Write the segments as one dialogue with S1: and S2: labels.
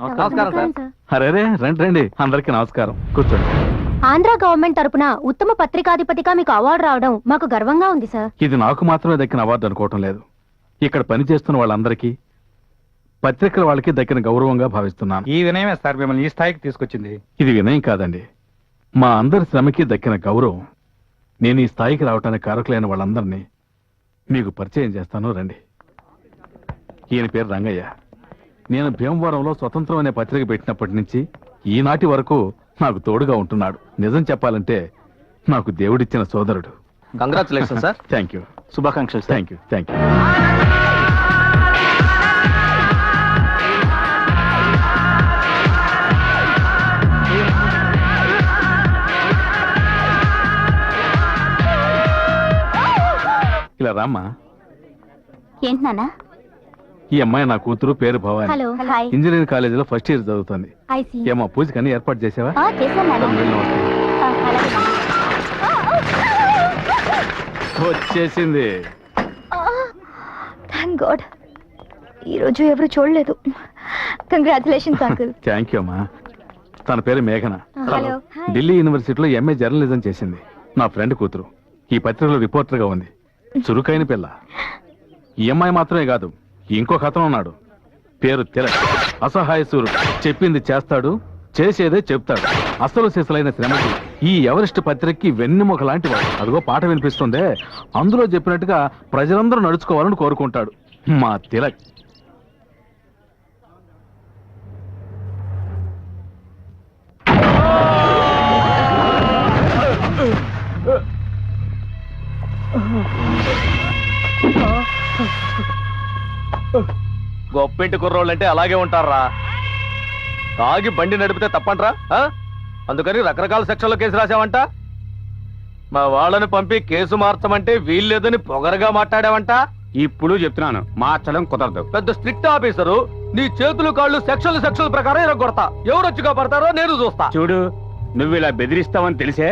S1: నమస్కారం సార్.
S2: అరే రండి రండి, అందరికీ నమస్కారం, కూర్చోండి.
S3: ఆంధ్ర గవర్నమెంట్ తరపున ఉత్తమ పత్రికాధిపతిగా మీకు అవార్డు రావడం మాకు గర్వంగా ఉంది సార్.
S2: ఇది నాకు మాత్రమే దక్కిన అవార్డు అనుకోవటం లేదు, ఇక్కడ పనిచేస్తున్న వాళ్ళందరికీ, పత్రికల వాళ్ళకి దక్కిన గౌరవంగా భావిస్తున్నాను.
S1: ఈ వినయమే సార్ మిమ్మల్ని ఈ స్థాయికి తీసుకొచ్చింది.
S2: ఇది వినయం కాదండి, మా అందరి శ్రమకి దక్కిన గౌరవం. నేను ఈ స్థాయికి రావటానికి కారకులైన వాళ్ళందరినీ మీకు పరిచయం చేస్తాను, రండి. ఈయన పేరు రంగయ్య. నేను భీమవరంలో స్వతంత్రం అనే పత్రిక పెట్టినప్పటి నుంచి ఈనాటి వరకు నాకు తోడుగా ఉంటున్నాడు. నిజం చెప్పాలంటే నాకు దేవుడిచ్చిన సోదరుడు.
S1: Congratulation sir.
S2: Thank you.
S1: శుభాకాంక్షలు.
S2: Thank you. Thank you. ఇలా రామ్మా.
S3: ఏంటి నాన్న?
S2: ఈ అమ్మాయి నా కూతురు, పేరు భవాని.
S3: హలో. హాయ్.
S2: ఇంజనీరింగ్ కాలేజీలో ఫస్ట్ ఇయర్ చదువుతుంది.
S3: I see.
S2: ఏమో పూజకి అన్ని ఏర్పాటు చేసావా?
S3: చేశాను నాన్న.
S2: వెళ్ళి వస్తాను. వచ్చేసింది.
S3: థ్యాంక్ గాడ్, ఈరోజు ఎవరు చూడలేదు. Congratulations uncle.
S2: థ్యాంక్ యూ అమ్మా. తన పేరు మేఘన.
S3: హలో.
S2: ఢిల్లీ యూనివర్సిటీలో ఎంఏ జర్నలిజం చేసింది. నా ఫ్రెండ్ కూతురు. ఈ పత్రికలో రిపోర్టర్గా ఉంది. చురుకైన పిల్ల. ఈ అమ్మాయి మాత్రమే కాదు, ఇంకొక అతను ఉన్నాడు, పేరు తిలక్. అసహాయ సూర్యుడు. చెప్పింది చేస్తాడు, చేసేదే చెప్తాడు. అసలు సిసలైన శ్రమకి ఈ ఎవరెస్ట్ పత్రికకి వెన్నెముక లాంటి వాడు. అదిగో పాట వినిపిస్తుందే, అందులో చెప్పినట్టుగా ప్రజలందరూ నడుచుకోవాలని కోరుకుంటాడు మా తిలక్.
S1: గొప్పింటి కుర్రోళ్ళంటే అలాగే ఉంటారా? తాగి బండి నడిపితే తప్పంట్రా? అందుకని రకరకాల సెక్షన్లో కేసు రాసావంట. మా వాళ్ళని పంపి కేసు మార్చమంటే వీల్లేదని పొగరగా మాట్లాడావంట.
S4: ఇప్పుడు చెప్తున్నాను, మార్చడం కుదరదు.
S1: పెద్ద స్ట్రిక్ట్ ఆఫీసరు, నీ చేతులు కాళ్ళు సెక్షన్ల ప్రకారం ఇరగొడతా. ఎవరు వచ్చి కాపాడతారో నేను చూస్తా.
S4: చూడు, నువ్వు ఇలా బెదిరిస్తావని తెలిసే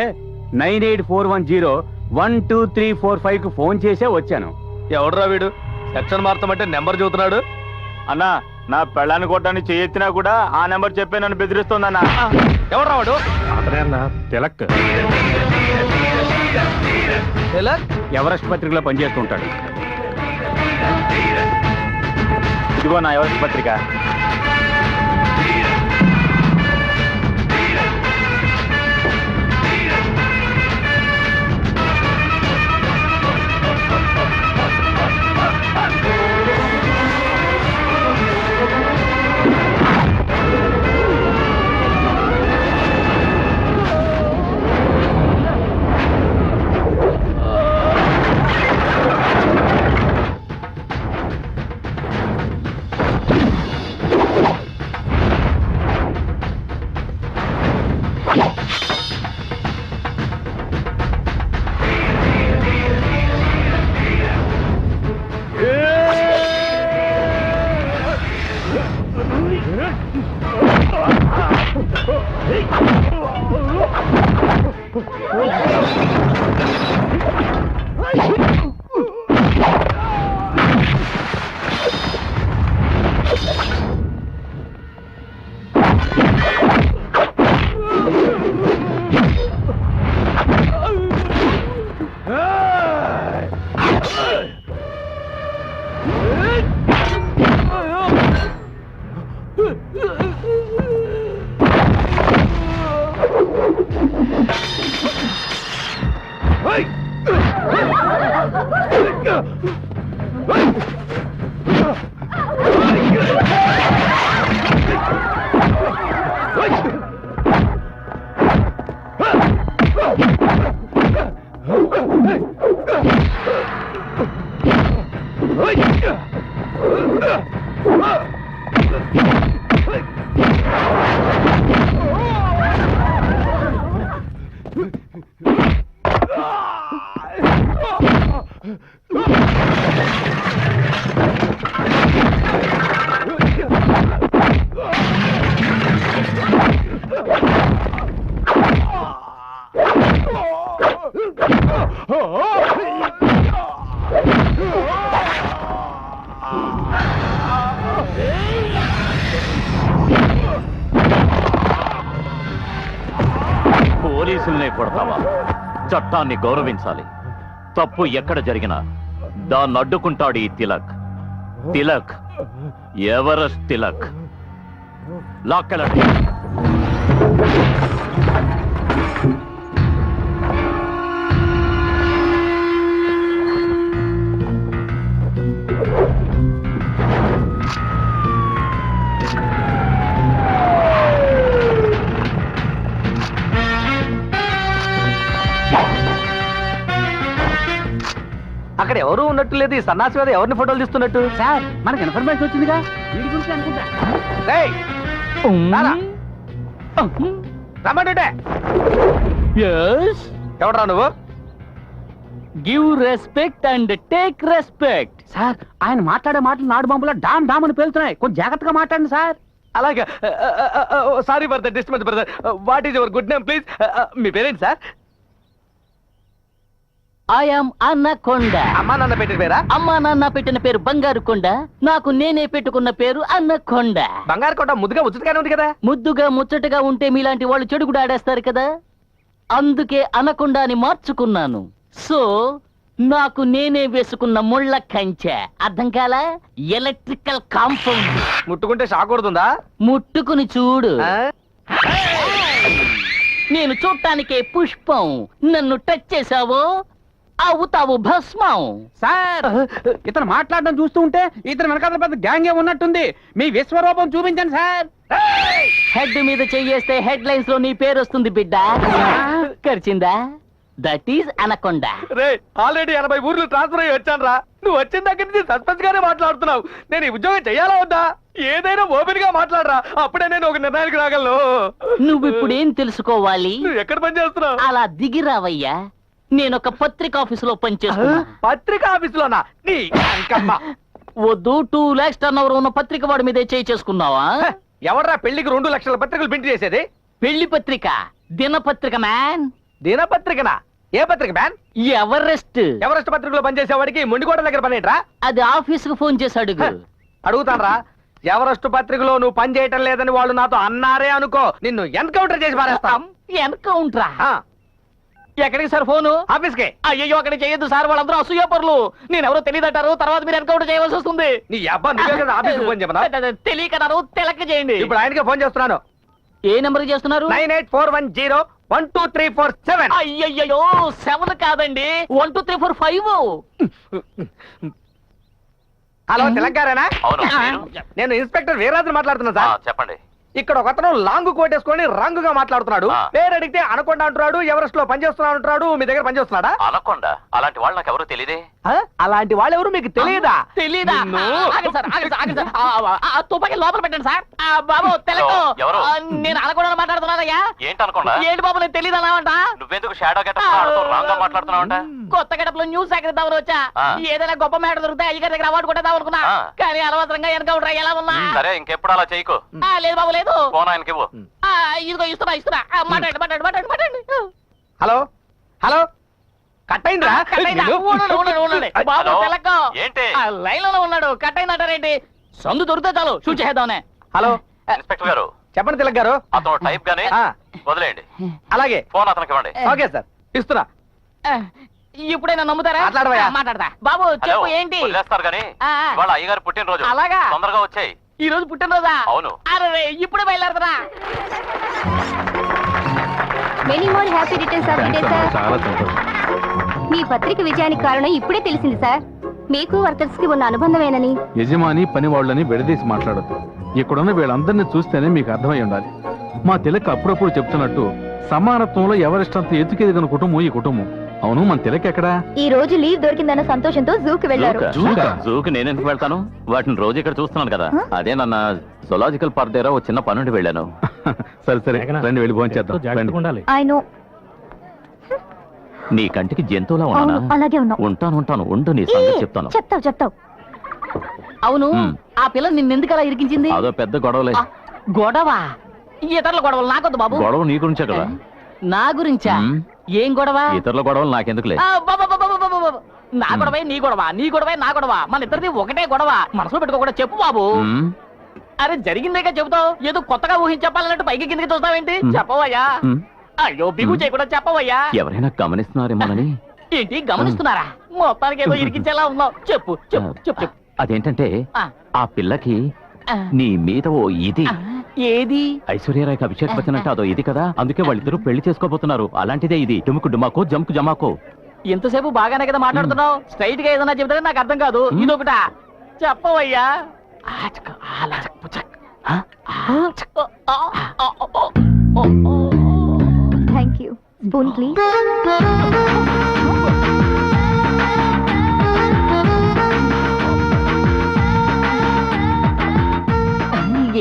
S4: 9841012345 కు ఫోన్ చేసే వచ్చాను.
S1: ఎవడరా వీడు? సెక్షన్ మార్చమంటే నెంబర్ చెబుతున్నాడు.
S4: అన్నా, నా పెళ్ళాన్ని కొట్టడానికి చేయెత్తినా కూడా ఆ నెంబర్ చెప్పే నన్ను బెదిరిస్తోందన్నా.
S1: ఎవడరా వాడు?
S2: అతనే అన్న తిలక్.
S4: ఎవరెస్ట్ పత్రికలో పనిచేస్తుంటాడు. ఇదిగో నా ఎవరెస్ట్ పత్రిక.
S5: పోలీసుల్నే కొడతావా? చట్టాన్ని గౌరవించాలి. తప్పు ఎక్కడ జరిగినా దాన్ని అడ్డుకుంటాడు ఈ తిలక్. తిలక్, ఎవరెస్ట్ తిలక్. లాక్కెళ్ళండి.
S1: అక్కడ ఎవరు ఉన్నట్టు లేదు. ఈ సన్నాసి మీద ఎవరిని ఫోటోలు తీస్తున్నట్టు?
S6: సార్ మనకి ఇన్ఫర్మేషన్ వచ్చిందిగా, వీడి గురించి అనుకుంటా.
S1: రేయ్, రారా. రమ్మంటుంటే. ఎవడరా నువ్వు?
S6: Give respect and take respect. Sir ఆయన మాట్లాడే మాటలు నాడు బాంబులో డామ్ డామ్ అని పేలుతున్నాయి, కొంచెం జాగ్రత్తగా మాట్లాడండి సార్.
S1: అలాగే. Sorry for the disturbance brother. What is your good name please? మీ పేరేంటి సార్?
S6: ఐఎమ్ అన్నకొండ.
S1: అమ్మా నాన్న పెట్టిన పేరా?
S6: అమ్మా నాన్న పెట్టిన పేరు బంగారు కొండ, నాకు నేనే పెట్టుకున్న పేరు అన్నకొండ.
S1: బంగారు కోట ముద్దుగా ముచ్చటగానే ఉంది కదా.
S6: ముద్దుగా ముచ్చటగా ఉంటే మీలాంటి వాళ్ళు చెడు కూడా ఆడేస్తారు కదా, అందుకే అనకొండ అని మార్చుకున్నాను. సో నాకు నేనే వేసుకున్న ముళ్ళ కంచె, అర్థం కాలా? Electrical compound.
S1: ముట్టుకుంటే షాక్ కొడుతుందా?
S6: ముట్టుకుని చూడు.
S1: ఆ?
S6: నేను చూడటానికే పుష్పం, నన్ను టచ్ చేసావో అవుతావు భస్మం. సార్ ఇతను మాట్లాడడం చూస్తూ ఉంటే ఇతను వెనకాల పెద్ద గ్యాంగే ఉన్నట్టుంది, మీ విశ్వరూపం చూపించండి సార్. హెడ్ మీద చెయ్యేస్తే హెడ్ లైన్స్ లో నీ పేరు వస్తుంది బిడ్డ. కరిచిందా? That is anaconda.
S1: రే, ఆల్రెడీ 80 ఊర్లు ట్రాన్స్ఫర్ అయ్యి వచ్చాను రా. నువ్వు వచ్చిన దగ్గర నుంచి సస్పెన్స్ గానే మాట్లాడుతున్నావు. నేను ఈ ఉద్యోగం చెయ్యాలా వద్దా? ఏదైనా ఓపెన్ గా మాట్లాడరా, అప్పుడే నేను ఒక నిర్ణయానికి రాగలను.
S6: నువ్వు ఇప్పుడు ఏం తెలుసుకోవాలి?
S1: నువ్వు ఎక్కడ పని చేస్తున్నావు?
S6: అలా దిగిరావయ్యా. నేను ఒక పత్రిక ఆఫీసులో పనిచేస్తున్నా.
S1: పత్రికా ఆఫీసులోనా? నీ అంకమ్మ.
S6: వద్దు, 2 lakhs టర్నోవర్ ఉన్న పత్రిక వాడి మీదే చేయి చేసుకున్నావా?
S1: ఎవడ్రా పెళ్లికి 2 లక్షల పత్రికలు ప్రింట్ చేసేది?
S6: పెళ్లి పత్రిక, దినపత్రిక మ్యాన్.
S1: దినపత్రికనా? ఏ పత్రిక మ్యాన్?
S6: ఎవరెస్ట్.
S1: ఎవరెస్ట్ పత్రికలో పనిచేసేవాడికి మొండికోట దగ్గర పనేట్రా?
S6: అది ఆఫీసుకు ఫోన్ చేసి అడుగు.
S1: అడుగుతానరా. ఎవరెస్ట్ పత్రికలో నువ్వు పని చేయటం లేదని వాళ్ళు నాతో అన్నారే అనుకో, నిన్ను ఎన్కౌంటర్ చేసి పారేస్తాం.
S6: ఎన్కౌంటరా?
S1: ఆ,
S6: ఎక్కడికి సార్ ఫోను?
S1: ఆఫీస్కే.
S6: అయ్యో అక్కడ చేయొద్దు సార్, వాళ్ళందరూ అసూయపరులు. నేనెవరో తెలియదంటారు, తర్వాత మీరు ఎన్కౌంటర్ చేయవలసి వస్తుంది.
S1: నీ అబ్బా నువ్వే కదా ఆఫీస్కి ఫోన్ చెప్పనా?
S6: తెలియకన్నారు, తెలక చేయండి.
S1: ఇప్పుడు ఆయనకే ఫోన్ చేస్తున్నాను.
S6: ఏ నెంబర్ చేస్తున్నారు?
S1: 9841012347.
S6: అయ్యయ్యో 7 కాదండి, 1 2 3 4 5.
S1: హలో, తెలంగాణనా?
S5: అవును, మీరు?
S1: నేను ఇన్స్పెక్టర్ వీరరాజు మాట్లాడుతున్నా సార్.
S5: చెప్పండి.
S1: ఇక్కడ ఒకతను లాంగ్ కోటేసుకొని రంగుగా మాట్లాడుతున్నాడు.
S5: ఆ.
S1: పేరు అడిగితే అనకొండ అంటున్నాడు, ఎవరెస్ట్ లో పనిచేస్తున్నా అంటున్నాడు. మీ దగ్గర పనిచేస్తున్నాడా?
S5: అనకొండ అలాంటి వాళ్ళు నాకు ఎవరు తెలియదే.
S1: ఆ? అలాంటి వాళ్ళు ఎవరు మీకు తెలియదా?
S6: తెలీదా?
S1: నిన్ను.
S6: ఆగండి సార్, ఆగండి సార్, ఆగండి సార్. ఆ తుపాకీ లోపల పెట్టండి సార్. బాబు తెలకు.
S5: ఎవరు?
S6: నేను అనకొండ మాట్లాడుతున్నానయ్యా.
S5: ఏంటి అనకొండ?
S6: ఏంటి బాబు, నేను తెలియదు అన్నావంట.
S5: నువ్వేందుకు షాడో గెటప్ రాంగ్ గా మాట్లాడుతున్నావంట?
S6: కొత్త గడపలో న్యూస్ సేకరిద్దామని వచ్చా.
S5: ఆ.
S6: ఏదైనా గొప్ప మ్యాటర్ దొరికితే అయ్యగారి దగ్గర అవార్డు కొట్టేద్దాం అనుకున్నా,
S5: ఆ.
S6: కానీ అనవసరంగా ఎన్కౌంటర్ ఎలా ఉన్నా.
S5: సరే, ఇంకెప్పుడు అలా చేయకు.
S6: లేదు బాబు, లేదు.
S5: ఫోన్ ఆయనకి ఇవ్వు.
S6: ఇదిగో ఇస్తున్నా. మాట్లాడండి.
S1: హలో హలో, కట్ అయిందా?
S6: ఉండండి బాబు.
S5: హలో?
S6: తెలక్కో
S5: ఏంటి?
S6: లైన్ లోనే ఉన్నాడు. కట్ అయిందంటారేంటి? సందు దొరికితే చాలు షూట్ చేద్దామనే.
S1: హలో,
S5: ఇన్స్పెక్టర్ గారు,
S1: చెప్పండి తిలక్ గారు.
S5: అతను టైప్ గానే
S1: ఆ.
S5: వదిలేయండి.
S1: అలాగే.
S5: ఫోన్ అతనికి ఇవ్వండి.
S1: ఓకే సార్, ఇస్తున్నా.
S6: ఇప్పుడైనా నమ్ముతారా?
S1: మాట్లాడవయ్యా.
S6: మాట్లాడతా. బాబు
S5: హలో,
S6: చెప్పు ఏంటి?
S5: వదిలేస్తారు గానీ
S6: ఆ.
S5: ఇవాళ అయ్యగారు పుట్టినరోజు.
S6: అలాగా?
S5: తొందరగా వచ్చాయి.
S6: ఈ రోజు పుట్టినరోజా?
S5: అవును.
S6: అరే ఇప్పుడే బయలుదేరదరా.
S3: Many more happy returns of the day sir.
S2: చాలా సంతోషం.
S3: మీ పత్రిక విజయానికి కారణం ఇప్పుడే తెలిసింది సార్. మీకు వర్కర్స్ కి ఉన్న అనుబంధమేనని.
S2: యజమాని పని వాళ్ళని విడదీసి మాట్లాడద్దు. ఇక్కడున్న వీళ్ళందరినీ చూస్తేనే మీకు అర్థమై ఉండాలి. మా తిలక్ అప్పుడప్పుడు చెప్తున్నట్టు సమానత్వంలో ఎవరిష్టంత ఎత్తుకెదిగిన కుటుంబం ఈ కుటుంబం. అవును, మన తిలక్ ఎక్కడా?
S3: ఈ రోజు లీవ్ దొరికిందన్న సంతోషంతో జూకి వెళ్లారు.
S2: జూకా?
S5: జూకి నేనెందుకు వెళ్తాను? వాటిని రోజు ఇక్కడ చూస్తున్నాను కదా. అదే నన్న జులాజికల్ పార్క్ దగ్గర ఒక చిన్న పనుండి వెళ్ళాను.
S2: సరే సరే, రండి వెళ్ళి భోంచేద్దాం.
S3: I know.
S5: నీ కంటికి జంతువులా ఉన్నానా?
S3: అలాగే ఉన్నావు.
S5: ఉంటాను. ఉండు, నీ సంగతి చెప్తాను.
S3: చెప్తావు.
S6: అవును, ఆ పిల్ల నిన్నెందుకు అలా ఇరికించింది?
S5: అదో పెద్ద గొడవలే.
S6: గొడవ? ఇతరుల గొడవలు నాకొద్దు బాబు.
S5: గొడవ నీ గురించే కదా.
S6: నా గురించా? ఏం గొడవ?
S5: ఇతరుల గొడవలు నాకెందుకులే.
S6: నా గొడవే నీ గొడవ, నీ గొడవే నా గొడవ, మన ఇద్దరిది ఒకటే గొడవ. మనసులో పెట్టుకోకుండా చెప్పు బాబు. అరే జరిగిందేగా చెబుతావు, ఏదో కొత్తగా ఊహించి చెప్పాలన్నట్టు పైకి కిందకి చూస్తావేంటి? చెప్పవయ్యా. అయ్యో బిగు చేయకుండా చెప్పవయ్యా.
S5: ఎవరైనా గమనిస్తున్నారేమోనని.
S6: ఏంటి గమనిస్తున్నారా? మొత్తానికి ఏదో ఇరికించేలా ఉన్నావు. చెప్పు చెప్పు చెప్పు చెప్పు.
S5: అదేంటంటే
S6: ఆ,
S5: ఆ పిల్లకి
S6: ఆ,
S5: నీ మీద ఓ ఇది.
S6: ఆ, ఏది?
S5: ఐశ్వర్యరాయ్కి అభిషేక్ బచ్చన్ అంటే అదో ఇది కదా, అందుకే వాళ్ళిద్దరూ పెళ్లి చేసుకోబోతున్నారు. అలాంటిదే ఇది. డుముకు డుమాకో జంకు జమాకో.
S6: ఇంతసేపు బాగానే కదా మాట్లాడుతున్నావు. స్ట్రైట్ గా ఏదైనా చెబితే నాకు అర్థం కాదు. ఇదొకటా చెప్పవయ్యా. ఆచక, ఆలచక్, పుచక్. ఆ, ఆచక్, ఆ, ఆ, ఆ, ఆ, ఆ.
S3: Thank you. Spoon please.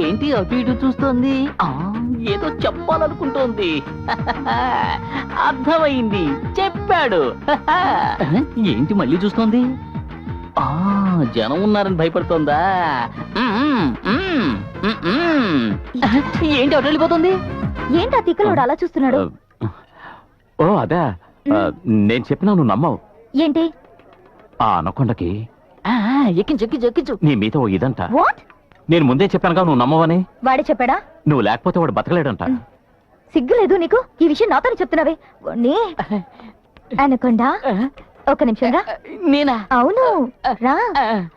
S6: ఏంటి అటు ఇటు చూస్తోంది? ఏదో చెప్పాలనుకుంటోంది. అర్థమైంది, చెప్పాడు. ఏంటి మళ్ళీ చూస్తోంది? జనం ఉన్నారని భయపడుతోందా? ఏంటి అటు వెళ్ళిపోతుంది?
S3: ఏంటి ఆ తిక్కలోడు అలా చూస్తున్నాడు?
S5: ఓ అదే, నేను చెప్పినా నువ్వు నమ్మవు.
S3: ఏంటి?
S5: ఆ అనకొండకి
S6: ఎక్కించు ఎక్కించు ఎక్కించు.
S5: నీ మీద ఓ ఇదంట.
S3: వాట్?
S5: నేను ముందే చెప్పానుగా నువ్వు నమ్మవని.
S3: వాడే చెప్పాడా?
S5: నువ్వు లేకపోతే వాడు బతకలేడంట.
S3: సిగ్గులేదు నీకు? ఈ విషయం నాతోనే చెప్తున్నావే. నీ అనకొండా, ఒక నిమిషం రా.
S6: నేనా?
S3: అవును, రా.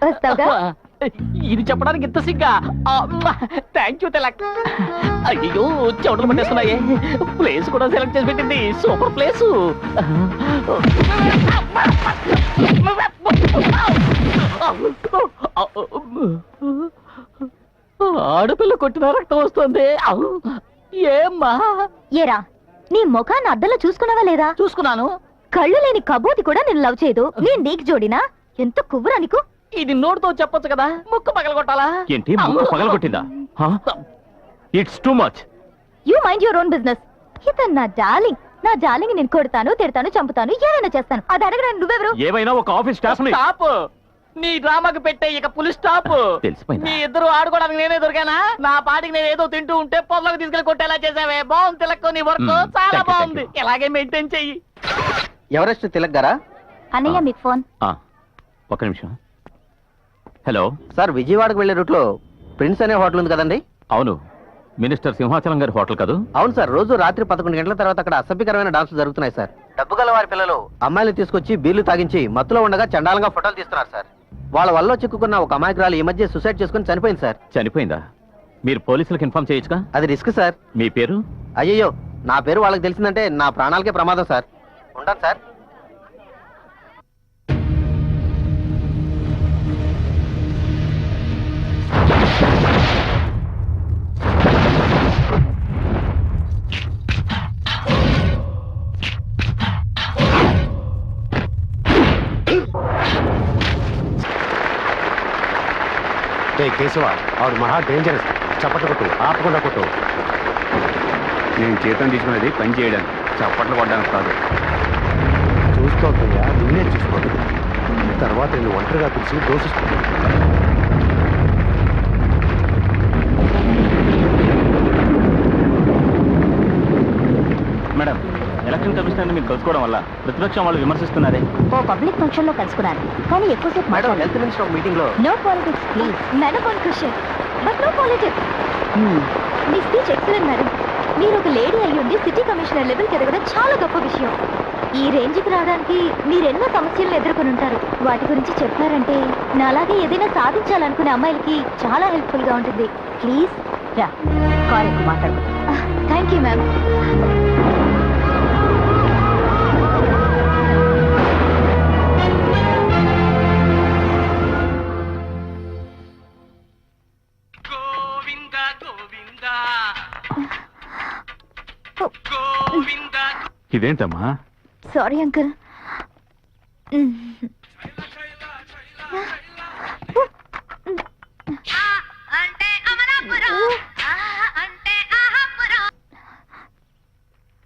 S3: వస్తావుగా?
S6: ఇది చెప్పడానికి ఇంత సిగ్గా? Thank you Tilak. అయ్యో చెవుటలు పట్టేస్తున్నాయే. ప్లేస్ కూడా సెలెక్ట్ చేసి పెట్టింది. Super place. ఆడపిల్ల కొట్టిన రక్తం వస్తుంది. ఏమ్మా?
S3: ఏరా, నీ ముఖాన్ని అద్దంలో చూసుకున్నావా లేదా?
S6: చూసుకున్నాను.
S3: కళ్ళు లేని కబోతి కూడా నేను లవ్ చేయదు. నేను నీకు జోడినా? ఎంత కువ్వురా నీకు?
S6: ఇది నోటితో చెప్పొచ్చు కదా, ముక్కు పగల కొట్టాలా?
S5: ఏంటి ముక్కు పగలగొట్టిందా? It's too much.
S3: You mind your own business. ఇతను నా డార్లింగ్. నా డార్లింగ్ నేను కొడతాను, తిడతాను, చంపుతాను, ఏమైనా చేస్తాను. అది అడగడానికి నువ్వెవరు?
S5: ఏమైనా ఒక ఆఫీస్ స్టాఫ్ ని.
S6: స్టాప్. నీ డ్రామాకి పెట్టే ఇక పులి స్టాప్.
S5: తెలిసిపోయిందా?
S6: మీ ఇద్దరు ఆడుకోవడానికి నేనే దొరికానా? నా పాటికి నేను ఏదో తింటూ ఉంటే పొదలకు తీసుకెళ్లి కొట్టేలా చేసావే. బాగుంది తిలక్, నీ వర్క్
S5: మ్మ్.
S6: చాలా
S5: Thank you,
S6: బాగుంది.
S5: thank you.
S6: ఇలాగే మెయింటైన్ చెయ్యి.
S4: ఎవరెస్ట్ తిలక్ గారా?
S3: అన్నయ్య మీకు ఫోన్.
S5: ఒక నిమిషం. హలో.
S4: సార్, విజయవాడకు వెళ్లే రూట్ లో ప్రిన్స్ అనే హోటల్ ఉంది కదండి?
S5: అవును, మినిస్టర్ సింహాచలం గారి హోటల్ కాదు?
S4: అవును సార్, రోజు రాత్రి 11 గంటల తర్వాత అక్కడ అసభ్యకరమైన డాన్సులు జరుగుతున్నాయి సార్. డబ్బు గల వారి పిల్లలు అమ్మాయిలు తీసుకొచ్చి బీర్లు తాగించి మత్తులో ఉండగా చండాలంగా ఫోటోలు తీస్తున్నారు సార్. వాళ్ళ వల్ల చిక్కుకున్న ఒక అమాయకురాలు ఈ మధ్య సూసైడ్ చేసుకుని చనిపోయింది సార్.
S5: చనిపోయిందా? మీరు పోలీసులకు ఇన్ఫార్మ్ చేయొచ్చుగా?
S4: అది రిస్క్ సార్.
S5: మీ పేరు?
S4: అయ్యయ్యో, నా పేరు వాళ్ళకి తెలిసిందంటే నా ప్రాణాలకే ప్రమాదం సార్. ఉంటాను సార్.
S7: కేశవ, ఆవిడ మహా డేంజరస్. చప్పట్లు కొట్టు, ఆపకుండా కొట్టు.
S2: నేను జీతం తీసుకునేది పని చేయడానికి, చప్పట్లు కొట్టడానికి కాదు.
S7: చూస్తోందయ్యా, నిన్నే చూసుకోండి. తర్వాత నేను ఒంటరిగా పిలిచి దోషిస్తాను.
S4: మేడం, ఎలక్షన్ కమిషన్ మీరు కలుసుకోవడం వల్ల ప్రతిపక్షం వాళ్ళు విమర్శిస్తున్నారే.
S3: ఓ పబ్లిక్ ఫంక్షన్ లో కలుసుకున్నాను, కానీ ఎక్కువసేపు
S4: మేడం, హెల్త్ మినిస్టర్ ఒక మీటింగ్ లో
S3: no politics please. Madam one question but no politics. మీ స్పీచ్ ఎక్సలెంట్ మేడం. మీరు ఒక లేడీ అయ్యి ఉండి సిటీ కమిషనర్ లెవెల్కి ఎదగడం చాలా గొప్ప విషయం. ఈ రేంజ్కి రావడానికి మీరు ఎన్నో సమస్యలను ఎదుర్కొని ఉంటారు. వాటి గురించి చెప్పారంటే నాలాగే ఏదైనా సాధించాలనుకునే అమ్మాయిలకి చాలా హెల్ప్ఫుల్ గా ఉంటుంది. ప్లీజ్ రా, కాల్ ఎక్కువ మాట్లాడు. Thank you ma'am.
S2: ఇదేంటమ్మా?
S3: Sorry uncle.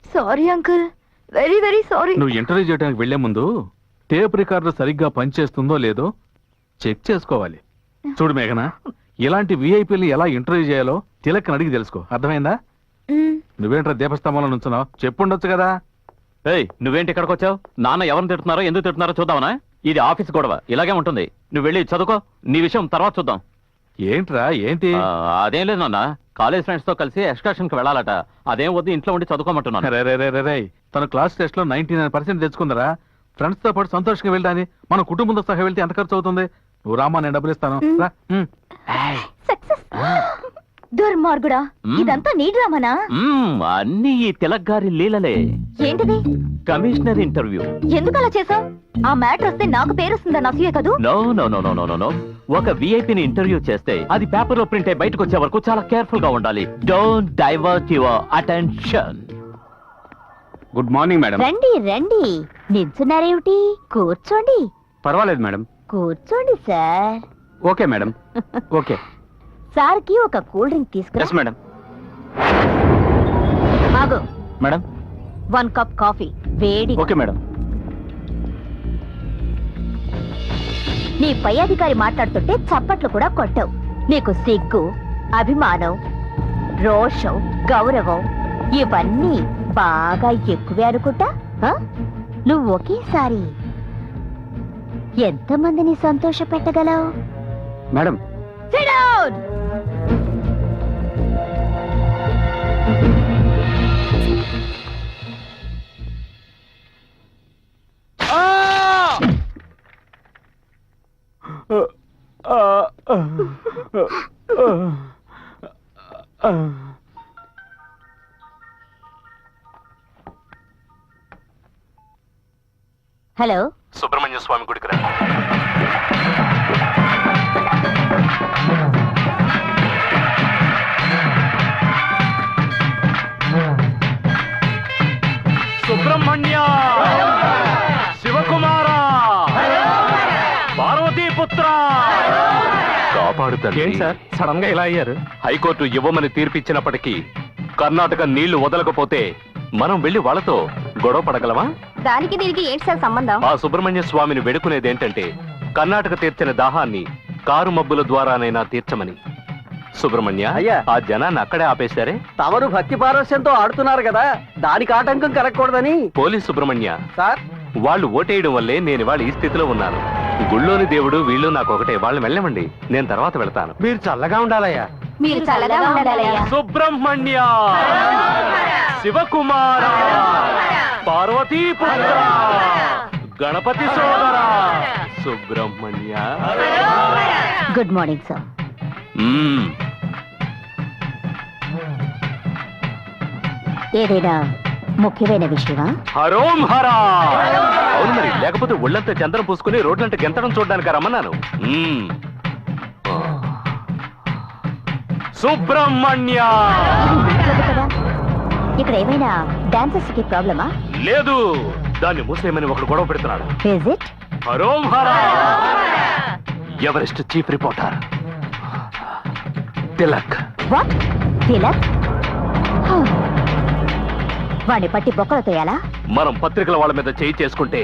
S3: Sorry uncle, very very sorry.
S2: నువ్వు ఇంటర్వ్యూ చేయడానికి వెళ్లే ముందు టేప్ రికార్డర్ సరిగ్గా పనిచేస్తుందో లేదో చెక్ చేసుకోవాలి. చూడు మేఘనా, ఇలాంటి విఐపీని ఎలా ఇంటర్వ్యూ చేయాలో తిలక్ అడిగి తెలుసుకో. అర్థమైందా? నువ్వేంట్రా దీపస్తంభంలో నుంచున్నావు? చెప్పుండొచ్చు కదా.
S5: ఏయ్, నువ్వేంటి ఇక్కడికి వచ్చావు? నాన్న ఎవరిని తిడుతున్నారో ఎందుకు తిడుతున్నారో చూద్దామనా? ఇది ఆఫీస్ గొడవ, ఇలాగే ఉంటుంది. నువ్వు వెళ్ళి చదువుకో, నీ విషయం తర్వాత చూద్దాం.
S2: ఏంట్రా ఏంటి?
S5: అదేం లేదు నాన్న, కాలేజ్ ఫ్రెండ్స్ తో కలిసి ఎక్స్కర్షన్ కి వెళ్ళాలట. అదేం వద్దు, ఇంట్లో ఉండి చదువుకోమంటున్నాను.
S2: రే తన క్లాస్ టెస్ట్ లో 99% తెచ్చుకుందరా. ఫ్రెండ్స్ తో పాటు సంతోషంగా వెళ్ళాని మన కుటుంబంతో సహా వెళ్తే ఎంత ఖర్చు అవుతుంది? నువ్వు రామా, నేను డబ్బులు ఇస్తాను. రా.
S3: సక్సెస్. దుర్మార్గుడా, ఇదంతా నీ డ్రామానా?
S5: అన్ని ఈ తిలక్ గారి లీలలే.
S3: ఏంటిది?
S5: Commissioner interview.
S3: ఎందుకు అలా చేసావు? ఆ మ్యాటర్ వస్తే నాకు పేరు వస్తుందని అసూయే కదూ?
S5: No no no no no no. ఒక విఐపిని ఇంటర్వ్యూ చేస్తే అది పేపర్ లో ప్రింట్ అయి బయటకు వచ్చే వరకు చాలా కేర్ఫుల్ గా ఉండాలి. Don't divert your attention.
S6: Good morning madam.
S3: రండి రండి. నిల్చున్నారేమిటి? కూర్చోండి.
S6: పర్వాలేదు మేడం.
S3: కూర్చోండి సార్.
S6: Okay madam. ఓకే.
S3: సార్కి ఒక కూల్ డ్రింక్ తీసుకురా.
S6: Yes madam.
S3: ఆగు.
S5: మేడం.
S3: 1 కప్ కాఫీ వేడి.
S5: Okay madam.
S3: నీ పై అధికారి మాట్లాడుతుంటే చప్పట్లు కూడా కొట్టవు. నీకు సిగ్గు, అభిమానం, రోషం, గౌరవం ఇవన్నీ బాగా ఎక్కువే అనుకుంటా. నువ్వు ఒకేసారి ఎంతమందిని సంతోష పెట్టగలవు?
S6: Madam.
S3: Sit down! Hello,
S2: Subrahmanya Swamy గుడికి రా. సుబ్రహ్మణ్య, శివకుమార, పార్వతీపుత్ర, కాపాడుతారు.
S1: ఏంటి సార్ సడన్ గా ఇలా అయ్యారు?
S2: హైకోర్టు ఇవ్వమని తీర్పిచ్చినప్పటికీ కర్ణాటక నీళ్లు వదలకపోతే మనం వెళ్లి వాళ్ళతో గొడవ పడగలమా?
S3: దానికి దీనికి ఏంటి సార్ సంబంధం?
S2: ఆ సుబ్రహ్మణ్య స్వామిని వేడుకునేది ఏంటంటే కర్ణాటక తీర్చిన దాహాన్ని కారు మబ్బుల ద్వారానైనా తీర్చమని. సుబ్రహ్మణ్య,
S4: అయ్యా.
S2: ఆ జనాన్ని అక్కడే ఆపేశారే.
S4: తమరు భక్తి పారవశ్యంతో ఆడుతున్నారు కదా, దానికి ఆటంకం కలగకూడదని.
S2: పోలీస్ సుబ్రహ్మణ్య,
S4: సార్,
S2: వాళ్ళు ఓటేయడం వల్లే నేను ఇవాళ ఈ స్థితిలో ఉన్నాను. గుళ్ళోని దేవుడు వీళ్ళు నాకు ఒకటే. వాళ్ళు వెళ్ళమండి, నేను తర్వాత వెళ్తాను.
S7: మీరు చల్లగా ఉండాలయ్యా.
S3: మీరు చల్లగా ఉండాలయ్యా.
S2: సుబ్రహ్మణ్య, శివకుమార, పార్వతీపుత్ర, గణపతి సోదర, సుబ్రహ్మణ్య.
S3: Good morning sir. ఏదైనా ముఖ్యమైన విషయమా?
S2: హరోం హరా. అవును మరి, లేకపోతే ఒళ్ళంతా చంద్రం పూసుకుని రోడ్లంటే గెంతడం చూడడానికి రమ్మన్నాను. సుబ్రహ్మణ్య,
S3: కదా, ఇక్కడ ఏమైనా డాన్సర్స్ కి ప్రాబ్లమా?
S2: లేదు, దాన్ని మూసేయమని ఒకడు గొడవ పెడుతున్నాడు.
S3: Is it?
S2: హరోం హరా. Everest chief reporter Tilak.
S3: What? Tilak? వాడిని పట్టి బొక్కలు తోయాలా?
S2: మనం పత్రికల వాళ్ళ మీద చేయి చేసుకుంటే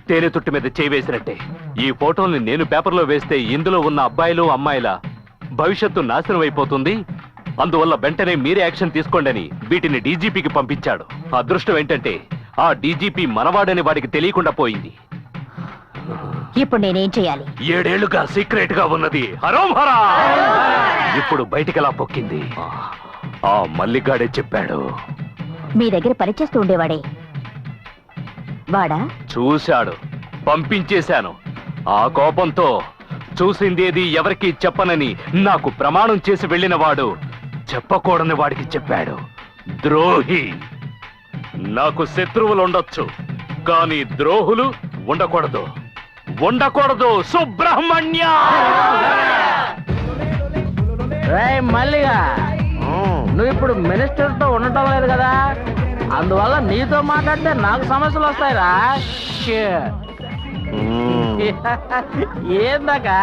S2: తేనె తుట్టి మీద చేయి వేసినట్టే. ఈ ఫోటోల్ని నేను పేపర్లో వేస్తే ఇందులో ఉన్న అబ్బాయిలు అమ్మాయిల భవిష్యత్తు నాశనం అయిపోతుంది. అందువల్ల వెంటనే మీరే యాక్షన్ తీసుకోండి అని వీటిని డీజీపీకి పంపించాడు. అదృష్టం ఏంటంటే ఆ డీజీపీ మనవాడని వాడికి తెలియకుండా పోయింది.
S3: ఇప్పుడు నేనేం చేయాలి?
S2: 7 ఏళ్లుగా సీక్రెట్ గా ఉన్నది హరోం హరా ఇప్పుడు బయటికెలా పొక్కింది? ఆ మల్లిగాడే చెప్పాడు.
S3: మీ దగ్గర పనిచేస్తూ ఉండేవాడే వాడా?
S2: చూశాడు, పంపించేశాను. ఆ కోపంతో చూసిందేది ఎవరికి చెప్పనని నాకు ప్రమాణం చేసి వెళ్ళిన వాడు చెప్పకూడని వాడికి చెప్పాడు. ద్రోహి. నాకు శత్రువులు ఉండొచ్చు, కానీ ద్రోహులు ఉండకూడదు. ఉండకూడదు. సుబ్రహ్మణ్య.
S4: మల్లిగా, నువ్వు ఇప్పుడు మినిస్టర్ తో ఉండటం లేదు కదా, అందువల్ల నీతో మాట్లాడితే నాకు సమస్యలు వస్తాయిరా. ఏందాకా?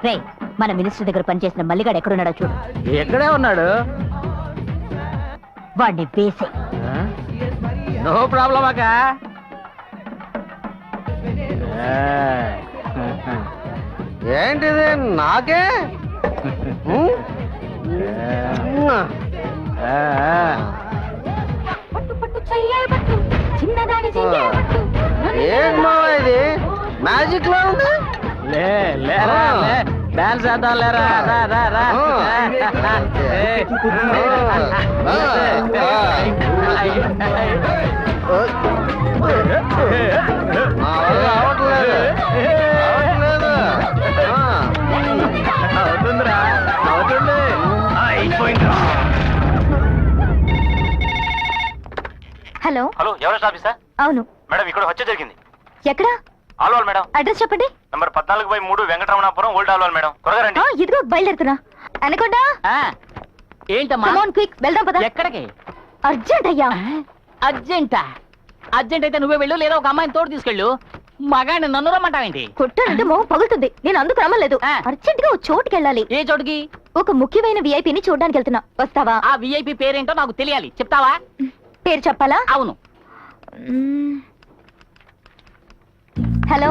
S3: రే, మన మినిస్టర్ దగ్గర పనిచేసిన మల్లిగాడు ఎక్కడున్నాడో చూడు.
S4: ఎక్కడే ఉన్నాడు?
S3: వాడిని వేసే.
S4: నో ప్రాబ్లం అక్క. ఏంటిది నాకే? ఏంటో ఇది మ్యాజిక్ లో ఉంది.
S6: లేరా డాన్స్ చేద్దాం లేరా రా రా రా
S1: అవుతుందిరా అవుతుంది అయిపోయిందిరా.
S3: హలో
S5: హలో ఎవరెస్ట్ ఆఫీసా?
S3: అవును,
S5: మేడం ఇక్కడ హత్య జరిగింది.
S3: ఎక్కడ?
S5: ఆల్వాల్ మేడం,
S3: అడ్రస్ చెప్పండి.
S5: Number 14/3 Venkataramanapuram, old Alwal madam. త్వరగా రండి.
S3: ఇదిగో బయలుదేరుతున్నా. అనకుండా
S6: ఏంటమ్మా?
S3: క్విక్ వెళ్దాం పద.
S6: ఎక్కడికి?
S3: అర్జెంట్ అయ్యా.
S6: అర్జెంటా? అర్జెంట్ అయితే నువ్వే వెళ్ళు, లేదా ఒక అమ్మాయిని తోడు తీసుకెళ్ళు. మగాడిని నన్ను రమ్మంటావేంటి?
S3: కొట్టానంటే మొహం పగులుతుంది. నేను అందుకు రమ్మలేదు. అర్జెంట్ గా ఓ చోటుకి వెళ్ళాలి.
S6: ఏ చోటుకి?
S3: ఒక ముఖ్యమైన విఐపిని చూడడానికి వెళ్తున్నా. వస్తావా?
S6: ఆ విఐపి పేరేంటో నాకు తెలియాలి, చెప్తావా?
S3: పేరు చెప్పాలా?
S6: అవును.
S3: హలో,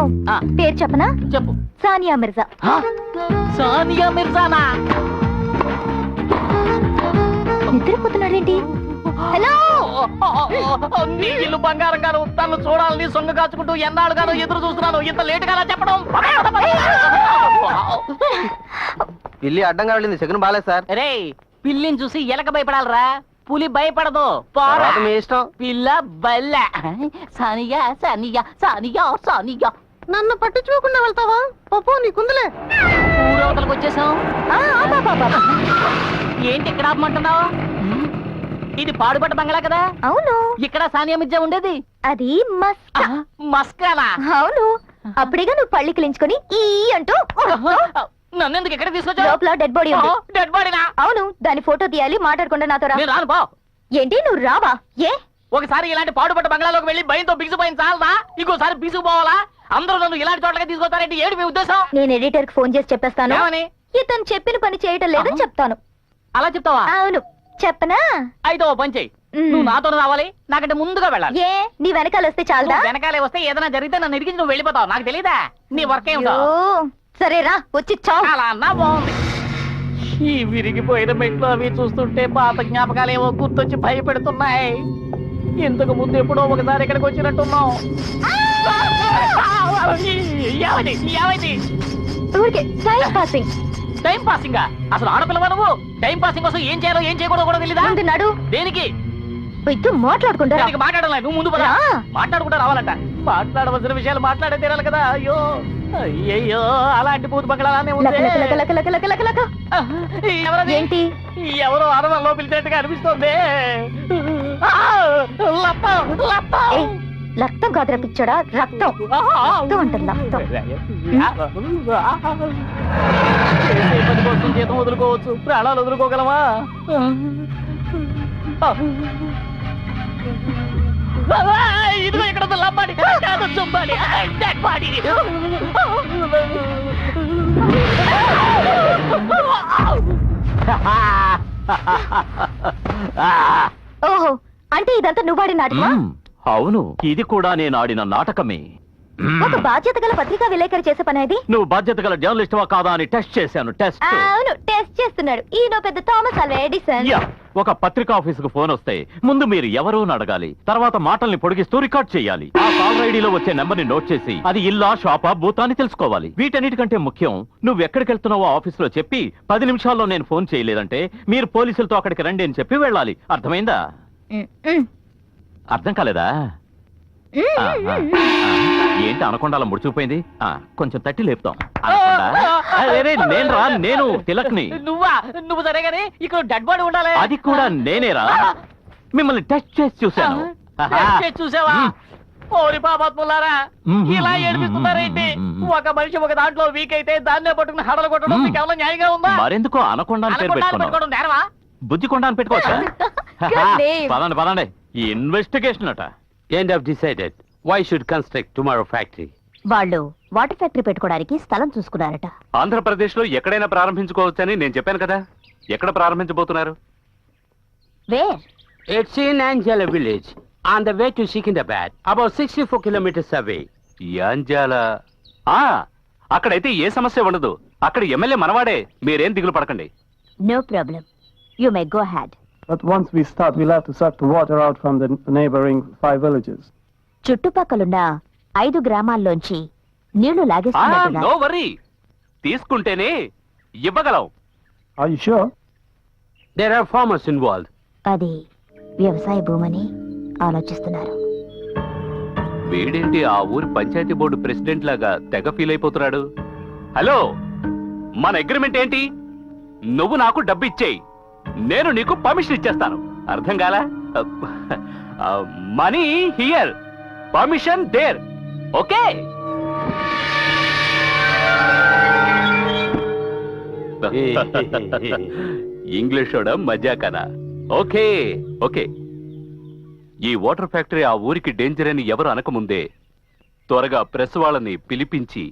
S3: పేరు చెప్పనా?
S6: చెప్పు.
S3: సానియా మిర్జా.
S6: సానియా మిర్జానా?
S3: నిద్రపోతున్నాడేంటి? హలో,
S6: నీ ఇల్లు బంగారం గాను, తను చూడాలని సొంగ కాచుకుంటూ ఎన్నాళ్ళుగానో ఎదురు చూస్తున్నాను. ఇంత లేట్ గా చెప్పడం.
S4: పిల్లి అడ్డంగా వెళ్ళింది, సెకండ్ బాలేదు సార్.
S6: రే, పిల్లిని చూసి ఎలక భయపడాలరా, పులి భయపడదు.
S4: తర్వాత మీ ఇష్టం.
S6: పిల్ల బల్ల. సానియా సానియా సానియా సానియా. నన్ను పట్టించుకోకుండా వెళ్తావా? పప్పు నీకుందిలే. ఊరవతలకు వచ్చేసాం. ఏంటి ఇక్కడ ఆపమంటున్నావు? ఇది పాడుపడ్డ బంగ్లా కదా?
S3: అవును.
S6: ఇక్కడ సానియా మిర్జా ఉండేది.
S3: అది మస్కా.
S6: మస్కానా?
S3: అవును. అప్పుడేగా నువ్వు పళ్ళి కిలించుకొని ఈ అంటూ
S6: నన్ను ఎందుకు ఎక్కడ తీసుకొచ్చావు?
S3: లోపల డెడ్ బాడీ ఉంది.
S6: డెడ్ బాడీనా?
S3: అవును. దాని ఫోటో తీయాలి, మాట్లాడకుండా నాతో రా.
S6: నేను రాను పో.
S3: ఏంటి నువ్వు రావా? ఏ
S6: ఒకసారి ఇలాంటి పాడుపడ్డ బంగ్లాలోకి వెళ్ళి భయంతో బిగుసిపోయిన చాలదా? ఇంకోసారి బిగుసిపోవాలా? అందరూ నన్ను ఇలాంటి చోట్లకి తీసుకొస్తారంటే ఏంటి మీ ఉద్దేశం?
S3: నేను ఎడిటర్ కి ఫోన్ చేసి చెప్పేస్తాను.
S6: ఏమని?
S3: ఇతను చెప్పిన పని చేయటం లేదని చెప్తాను.
S6: అలా చెప్తావా?
S3: అవును. చెప్పనా?
S6: అయితే ఓ పని చెయ్యి. నువ్వు నాతో రావాలి, నాకంటే ముందుగా వెళ్ళాలి.
S3: ఏ నీ వెనకాల వస్తే చాలదా?
S6: నువ్వు వెనకాలే వస్తే ఏదైనా జరిగితే నన్ను ఇరిగించి నువ్వు వెళ్ళిపోతావు. నాకు తెలీదా నీ వర్క్ ఏమిటో?
S3: సరేరా, వచ్చి చావు.
S6: అలా అన్నా బాగుంది. ఈ విరిగిపోయిన మెట్లు అవి చూస్తుంటే పాత జ్ఞాపకాలు ఏమో గుర్తొచ్చి భయపెడుతున్నాయి. ఇంతకు ముందు ఎప్పుడో ఒకసారి ఇక్కడికి వచ్చినట్టున్నాం. ఏమైంది? ఏమైంది?
S3: ఊరికే టైం పాసింగ్.
S6: Time passing? అసలు ఆడపిల్లవా నువ్వు? టైం పాసింగ్ కోసం ఏం చేయాలో ఏం చేయకూడదో కూడా తెలీదా?
S3: ముందు నడు.
S6: దేనికి?
S3: ఇద్దరు మాట్లాడుకుంటారా?
S6: మాట్లాడాలి, నువ్వు ముందు పద. మాట్లాడుకుంటా రావాలంట. మాట్లాడవలసిన విషయాలు మాట్లాడే తీరాలి కదా. అయ్యో అయ్యో, అలాంటి పూత బంగ్లానే ఉంది.
S3: ఏంటి?
S6: ఎవరో అరవలో పిలిచినట్టుగా అనిపిస్తోంది.
S3: రక్తం కాదురా పిచ్చోడా, రక్తం. రక్తం అంటారు, రక్తం.
S6: పని కోసం జీతం వదులుకోవచ్చు, ప్రాణాలు వదులుకోగలమా? ఇదిగో ఇక్కడ లబ్బాడి కాదు, చుంబాడి, డెడ్ బాడీ.
S3: ఓహో, అంటే ఇదంతా నువ్వాడి నాటకమా?
S5: అవును, ఇది కూడా నేను ఆడిన నాటకమే.
S3: ఒక బాధ్యత గల పత్రికా విలేకరి చేసే పని అది.
S5: నువ్వు బాధ్యత గల జర్నలిస్టువా కాదా అని టెస్ట్ చేశాను. టెస్ట్.
S3: అవును, టెస్ట్ చేస్తున్నాడు. ఈయన పెద్ద థామస్ అల్వా ఎడిసన్.
S5: ఒక పత్రికా ఆఫీసుకు ఫోన్ వస్తే ముందు మీరు ఎవరో అడగాలి, తర్వాత మాటల్ని పొడిగిస్తూ రికార్డ్ చేయాలి. ఆ కాల్ ఐడిలో వచ్చే నెంబర్ ని నోట్ చేసి అది ఇల్లా షాపా బూతా అని తెలుసుకోవాలి. వీటన్నిటికంటే ముఖ్యం, నువ్వు ఎక్కడికి వెళ్తున్నావో ఆఫీసులో చెప్పి 10 నిమిషాల్లో నేను ఫోన్ చేయలేదంటే మీరు పోలీసులతో అక్కడికి రండి అని చెప్పి వెళ్ళాలి. అర్థమైందా? అర్థం కాలేదా? ఏంటి అనకుండా అలా ముడిచిపోయింది? కొంచెం తట్టి లేపుతాం. నేను తిలక్ని.
S6: నువ్వు సరే గానీ ఇక్కడ డెడ్ బాడీ ఉండాలి.
S5: అది కూడా నేనేరా. మిమ్మల్ని టెస్ట్ చేసి చూశాను.
S6: చూసావా? ఓరి పాపాత్ములారా, ఇలా ఏడిపిస్తున్నారేంటి? ఒక మనిషి ఒక దాంట్లో వీక్ అయితే దాన్నే పట్టుకుని హడలు కొట్టడం మీకు ఏమైనా న్యాయంగా ఉందా?
S5: మరెందుకో అనకుండా పేరు పెట్టుకున్నాను.
S6: నేరవా?
S5: బుద్ధికొండ అని పెట్టుకోవచ్చా? పదండి పదండి. ఇన్వెస్టిగేషన్ అట.
S7: End of decided. Why should construct tomorrow factory?
S3: వాళ్ళు వాటర్ ఫ్యాక్టరీ పెట్టుకోవడానికి స్థలం చూసుకున్నారట.
S2: ఆంధ్రప్రదేశ్ లో ఎక్కడైనా ప్రారంభించుకోవచ్చని నేను చెప్పాను కదా. ఎక్కడ ప్రారంభించబోతున్నారు?
S3: Wear?
S7: It's in Anjala village, on the way to Secunderabad, about 64 kilometers away.
S2: Yanjala. అక్కడైతే ఏ సమస్య ఉండదు. అక్కడ ఎమ్మెల్యే మనవాడే. మీరేం దిగులు పడకండి.
S3: No problem, you may go head.
S8: But once we start, we'll have to suck the water out from the neighboring 5 villages.
S3: చుట్టుపక్కలున్న 5 గ్రామాల్లోంచి నీళ్లు
S2: no
S3: లాగేస్తున్నారు.
S2: Worry.
S5: తీసుకుంటేనే ఇవ్వగలం.
S8: Are you sure?
S7: There are farmers involved.
S3: అది వ్యవసాయ భూమని ఆలోచిస్తున్నారు.
S5: వీడేంటి ఆ ఊరి పంచాయతీ బోర్డు ప్రెసిడెంట్ లాగా తెగ ఫీల్ అయిపోతున్నాడు. హలో, మన అగ్రిమెంట్ ఏంటి? నువ్వు నాకు డబ్బు ఇచ్చేయి, నేను నీకు పర్మిషన్ ఇచ్చేస్తాను. అర్థం కాలా? Money here, permission there. Okay? English మజా కదా. Okay okay. ఈ వాటర్ ఫ్యాక్టరీ ఆ ఊరికి డేంజర్ అని ఎవరు అనకముందే త్వరగా ప్రెస్ వాళ్ళని పిలిపించి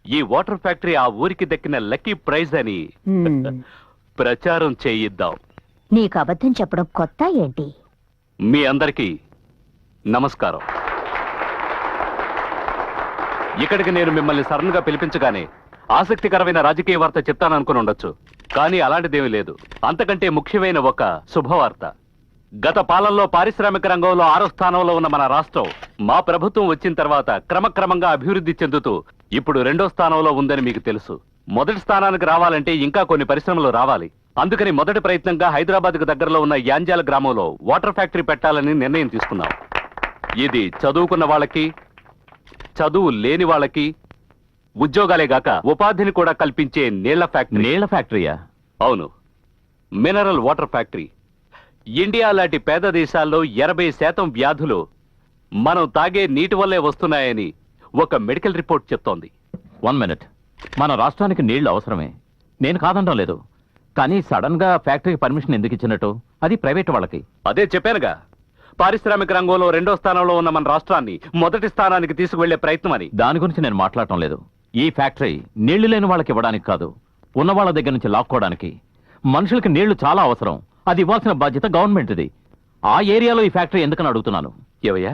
S5: ఈ వాటర్ ఫ్యాక్టరీ ఆ ఊరికి దక్కిన లక్కీ ప్రైజ్ అని ప్రచారం చేయిద్దాం.
S3: నీకు అబద్ధం చెప్పడం కొత్త ఏంటి?
S5: మీ అందరికీ నమస్కారం. ఇక్కడికి నేను మిమ్మల్ని సడన్ గా పిలిపించగానే ఆసక్తికరమైన రాజకీయ వార్త చెప్తాననుకుని ఉండొచ్చు, కానీ అలాంటిదేమీ లేదు. అంతకంటే ముఖ్యమైన ఒక శుభవార్త. గత పాలనలో పారిశ్రామిక రంగంలో 6వ స్థానంలో ఉన్న మన రాష్ట్రం మా ప్రభుత్వం వచ్చిన తర్వాత క్రమక్రమంగా అభివృద్ధి చెందుతూ ఇప్పుడు 2వ స్థానంలో ఉందని మీకు తెలుసు. మొదటి స్థానానికి రావాలంటే ఇంకా కొన్ని పరిశ్రమలు రావాలి. అందుకని మొదటి ప్రయత్నంగా హైదరాబాద్ కు దగ్గరలో ఉన్న యాంజాల గ్రామంలో వాటర్ ఫ్యాక్టరీ పెట్టాలని నిర్ణయం తీసుకున్నాం. ఇది చదువుకున్న వాళ్ళకి, చదువు లేని వాళ్ళకి ఉద్యోగాలే గాక ఉపాధిని కూడా కల్పించే నీళ్ల ఫ్యాక్టరీ. నీళ్ల ఫ్యాక్టరీయా? అవును, మినరల్ వాటర్ ఫ్యాక్టరీ. ఇండియా లాంటి పేద దేశాల్లో 80% వ్యాధులు మనం తాగే నీటి వల్లే వస్తున్నాయని ఒక మెడికల్ రిపోర్ట్ చెప్తోంది.
S9: 1 మినిట్. మన రాష్ట్రానికి నీళ్లు అవసరమే, నేను కాదంటం లేదు. కానీ సడన్ గా ఫ్యాక్టరీకి పర్మిషన్ ఎందుకు ఇచ్చినట్టు? అది ప్రైవేట్ వాళ్ళకి.
S5: అదే చెప్పానుగా, పారిశ్రామిక రంగంలో 2వ స్థానంలో ఉన్న మన రాష్ట్రాన్ని మొదటి స్థానానికి తీసుకువెళ్లే ప్రయత్నం అని.
S9: దాని గురించి నేను మాట్లాడటం లేదు. ఈ ఫ్యాక్టరీ నీళ్లు లేని వాళ్ళకి ఇవ్వడానికి కాదు, ఉన్న వాళ్ళ దగ్గర నుంచి లాక్కోవడానికి. మనుషులకి నీళ్లు చాలా అవసరం, అది ఇవ్వాల్సిన బాధ్యత గవర్నమెంట్ది. ఆ ఏరియాలో ఈ ఫ్యాక్టరీ ఎందుకని అడుగుతున్నాను.
S5: ఏవయ్యా,